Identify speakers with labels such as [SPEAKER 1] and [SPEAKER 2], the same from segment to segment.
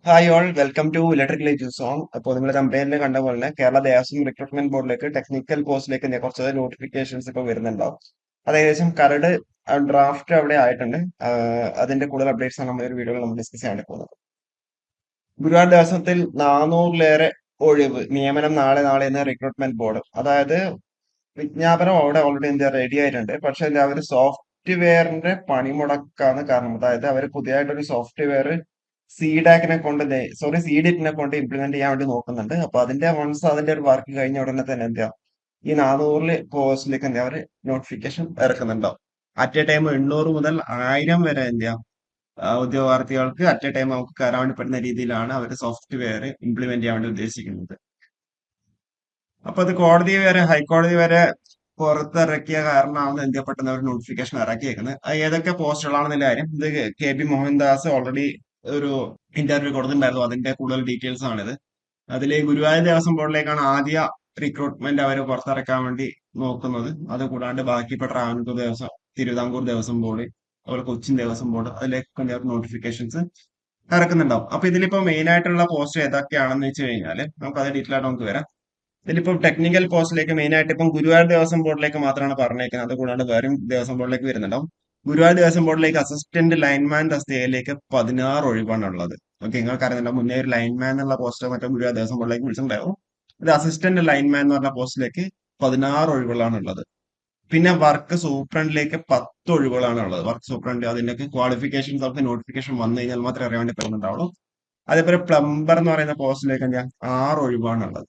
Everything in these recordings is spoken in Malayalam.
[SPEAKER 1] Hi all welcome to electrical edus zone. അപ്പോൾ നിങ്ങൾ കമ്പനിയിൽ കണ്ട പോലെ തന്നെ കേരള ദേവസ്വം റിക്രൂട്ട്മെന്റ് ബോർഡിലേക്ക് ടെക്നിക്കൽ പോസ്റ്റിലേക്ക് കുറച്ച് നോട്ടിഫിക്കേഷൻസ് ഇപ്പോൾ വരുന്നുണ്ടാവും. അത് ഏകദേശം കരട് ഡ്രാഫ്റ്റ് അവിടെ ആയിട്ടുണ്ട്. അതിന്റെ കൂടുതൽ അപ്ഡേറ്റ്സ് ആണ് നമ്മൾ ഒരു വീഡിയോയിൽ നമ്മൾ ഡിസ്കസ് ചെയ്യാൻ പോകുന്നത്. ഗുരുവായൂർ ദേവസ്വത്തിൽ 400-ലേറെ ഒഴിവ് നിയമനം നാളെ നാളെ എന്ന് റിക്രൂട്ട്മെന്റ് ബോർഡ്. അതായത് വിജ്ഞാപനം അവിടെ ഓൾറെഡി എന്താ റെഡി ആയിട്ടുണ്ട്. പക്ഷെ എന്താ അവർ സോഫ്റ്റ്വെയറിന്റെ പണിമുടക്കാണ് കാരണം. അതായത് അവർ പുതിയതായിട്ടൊരു സോഫ്റ്റ്വെയർ സീഡാക്കിനെ കൊണ്ട് സീഡിറ്റിനെ കൊണ്ട് ഇംപ്ലിമെന്റ് ചെയ്യാൻ വേണ്ടി നോക്കുന്നുണ്ട്. അപ്പൊ അതിന്റെ വൺസ് അതിന്റെ ഒരു വർക്ക് കഴിഞ്ഞ ഉടനെ തന്നെ എന്താ ഈ 400 പോസ്റ്റിലേക്ക് എന്താ അവർ നോട്ടിഫിക്കേഷൻ ഇറക്കുന്നുണ്ടാവും. അറ്റ് എ ടൈം 800 മുതൽ 1000 വരെ എന്താ ഉദ്യോഗാർത്ഥികൾക്ക് അറ്റ് എ ടൈം നമുക്ക് കയറാൻ വേണ്ടി പറ്റുന്ന രീതിയിലാണ് അവർ സോഫ്റ്റ്വെയർ ഇംപ്ലിമെന്റ് ചെയ്യാൻ വേണ്ടി ഉദ്ദേശിക്കുന്നത്. അപ്പൊ അത് കോടതി വരെ ഹൈക്കോടതി വരെ പുറത്തിറക്കിയ കാരണമാണ് എന്ത് പെട്ടെന്ന് ഒരു നോട്ടിഫിക്കേഷൻ ഇറക്കിയേക്കുന്നത്. അത് ഏതൊക്കെ പോസ്റ്റുകളാണെന്നുള്ള കാര്യം ഇത് കെ പി മോഹൻദാസ് ഓൾറെഡി ഒരു ഇന്റർവ്യൂ കൊടുത്തിട്ടുണ്ടായിരുന്നു. അതിന്റെ കൂടുതൽ ഡീറ്റെയിൽസ് ആണിത്. അതിൽ ഗുരുവായൂർ ദേവസ്വം ബോർഡിലേക്കാണ് ആദ്യ റിക്രൂട്ട്മെന്റ് അവർ പുറത്തിറക്കാൻ വേണ്ടി നോക്കുന്നത്. അത് കൂടാണ്ട് ബാക്കി ഇപ്പൊ ട്രാവൻകൂർ ദേവസ്വം, തിരുവിതാംകൂർ ദേവസ്വം ബോർഡ്, അതുപോലെ കൊച്ചിൻ ദേവസ്വം ബോർഡ്, അതിലേക്ക് നോട്ടിഫിക്കേഷൻസ് ഇറക്കുന്നുണ്ടാവും. അപ്പൊ ഇതിലിപ്പോ മെയിൻ ആയിട്ടുള്ള പോസ്റ്റ് ഏതൊക്കെയാണെന്ന് വെച്ച് കഴിഞ്ഞാൽ നമുക്ക് അത് ഡീറ്റെയിൽ ആയിട്ട് നമുക്ക് വരാം. ഇതിലിപ്പം ടെക്നിക്കൽ പോസ്റ്റിലേക്ക് മെയിൻ ആയിട്ട് ഇപ്പം ഗുരുവായൂർ ദേവസ്വം ബോർഡിലേക്ക് മാത്രമാണ് പറഞ്ഞേക്കുന്നത്. അതുകൂടാണ്ട് വേറെയും ദേവസ്വം ബോർഡിലേക്ക് വരുന്നുണ്ടാവും. ഗുരുവായൂർ ദേവസ്വം ബോർഡിലേക്ക് അസിസ്റ്റന്റ് ലൈൻമാൻ തസ്തികയിലേക്ക് 16 ഒഴിവാണ് ഉള്ളത്. ഓക്കെ, നിങ്ങൾക്ക് അറിയുന്നുണ്ടോ മുന്നേ ഒരു ലൈൻമാൻ എന്നുള്ള പോസ്റ്റ് മറ്റേ ഗുരുവായൂർ ദേവസ്വം ബോർഡിലേക്ക് വിളിച്ചിട്ടുണ്ടാവും. ഇത് അസിസ്റ്റന്റ് ലൈൻമാൻ എന്ന് പറഞ്ഞ പോസ്റ്റിലേക്ക് 16 ഒഴിവുകളാണ് ഉള്ളത്. പിന്നെ വർക്ക് സൂപ്രണ്ടിലേക്ക് 10 ഒഴിവുകളാണ് ഉള്ളത്. വർക്ക് സൂപ്രണ്ട് അതിലേക്ക് ക്വാളിഫിക്കേഷൻസ് നമുക്ക് നോട്ടിഫിക്കേഷൻ വന്നു കഴിഞ്ഞാൽ മാത്രമേ അറിയാൻ വേണ്ടി പറ്റുന്നുണ്ടാവുള്ളൂ. അതേപോലെ പ്ലംബർ എന്ന് പറയുന്ന പോസ്റ്റിലേക്ക് ഞാൻ 6 ഒഴിവാണ് ഉള്ളത്.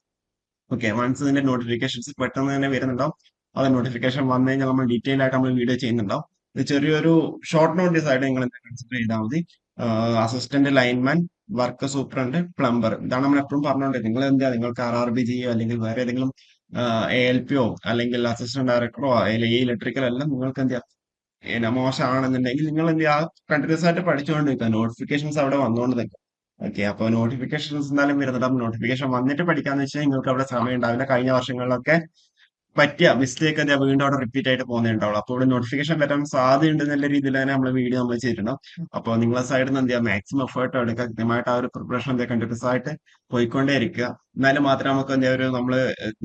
[SPEAKER 1] ഓക്കെ, വൺസ് ഇതിന്റെ നോട്ടിഫിക്കേഷൻസ് പെട്ടെന്ന് തന്നെ വരുന്നുണ്ടാവും. അത് നോട്ടിഫിക്കേഷൻ വന്നു കഴിഞ്ഞാൽ നമ്മൾ ഡീറ്റെയിൽ ആയിട്ട് നമ്മൾ വീഡിയോ ചെയ്യുന്നുണ്ടാവും. ഇത് ചെറിയൊരു ഷോർട്ട് നോട്ടീസ് ആയിട്ട് നിങ്ങൾ എന്താ കൺസിഡർ ചെയ്താൽ മതി. Assistant lineman, work superintendent, plumber, ഇതാണ് നമ്മൾ എപ്പോഴും പറഞ്ഞുകൊണ്ടിരുന്നത്. നിങ്ങൾ എന്താ നിങ്ങൾക്ക് RRB ചെയ്യോ അല്ലെങ്കിൽ വേറെ ഏതെങ്കിലും ALP അല്ലെങ്കിൽ അസിസ്റ്റന്റ് ഡയറക്ടറോ അല്ലെങ്കിൽ ഇലക്ട്രിക്കൽ എല്ലാം നിങ്ങൾക്ക് എന്താ മോശമാണെന്നുണ്ടെങ്കിൽ നിങ്ങൾ എന്ത് ചെയ്യുക, കണ്ടിന്യൂസ് ആയിട്ട് പഠിച്ചുകൊണ്ട് നോട്ടിഫിക്കേഷൻസ് അവിടെ വന്നുകൊണ്ട് നിൽക്കും. ഓക്കെ, അപ്പൊ നോട്ടിഫിക്കേഷൻസ് എന്തായാലും വരുന്നുണ്ട്. അപ്പൊ നോട്ടിഫിക്കേഷൻ വന്നിട്ട് പഠിക്കാന്ന് വെച്ചാൽ നിങ്ങൾക്ക് അവിടെ സമയം ഉണ്ടാവില്ല. കഴിഞ്ഞ വർഷങ്ങളിലൊക്കെ പറ്റിയ മിസ്റ്റേക്ക് എന്താ വീണ്ടും അവിടെ റിപ്പീറ്റ് ആയിട്ട് പോകുന്നുണ്ടാവുള്ളൂ. അപ്പോൾ ഇവിടെ നോട്ടിഫിക്കേഷൻ വരാൻ സാധ്യതയുണ്ട് എന്നുള്ള രീതിയിൽ തന്നെ നമ്മൾ വീഡിയോ നമ്മൾ ചെയ്തിട്ടുണ്ടാവും. അപ്പോൾ നിങ്ങളെ സൈഡിൽ നിന്ന് എന്ത് ചെയ്യുക, മാക്സിമം എഫേർട്ട് എടുക്കുക. കൃത്യമായിട്ട് ആ ഒരു പ്രിപ്പറേഷൻ എന്താ കണ്ടിന്യൂസ് ആയിട്ട് പോയിക്കൊണ്ടേ ഇരിക്കുക. എന്നാലും മാത്രമേ നമുക്ക് എന്താ ഒരു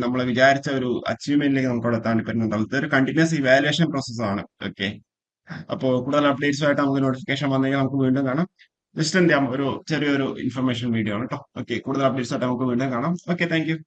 [SPEAKER 1] നമ്മള് വിചാരിച്ച ഒരു അച്ചീവ്മെന്റിലേക്ക് നമുക്ക് അവിടെ എത്താൻ പറ്റുന്നുണ്ടാവും. ഇതൊരു കണ്ടിന്യൂസ് ഇവാലുവേഷൻ പ്രോസസ് ആണ്. ഓക്കെ, അപ്പോൾ കൂടുതൽ അപ്ഡേറ്റ്സുമായിട്ട് നമുക്ക് നോട്ടിഫിക്കേഷൻ വന്നു കഴിഞ്ഞാൽ നമുക്ക് വീണ്ടും കാണാം. ജസ്റ്റ് എന്താ ഒരു ചെറിയൊരു ഇൻഫർമേഷൻ വീഡിയോ ആണ് കേട്ടോ. ഓക്കെ, കൂടുതൽ അപ്ഡേറ്റ്സ് ആയിട്ട് നമുക്ക് വീണ്ടും കാണാം. Okay, thank you.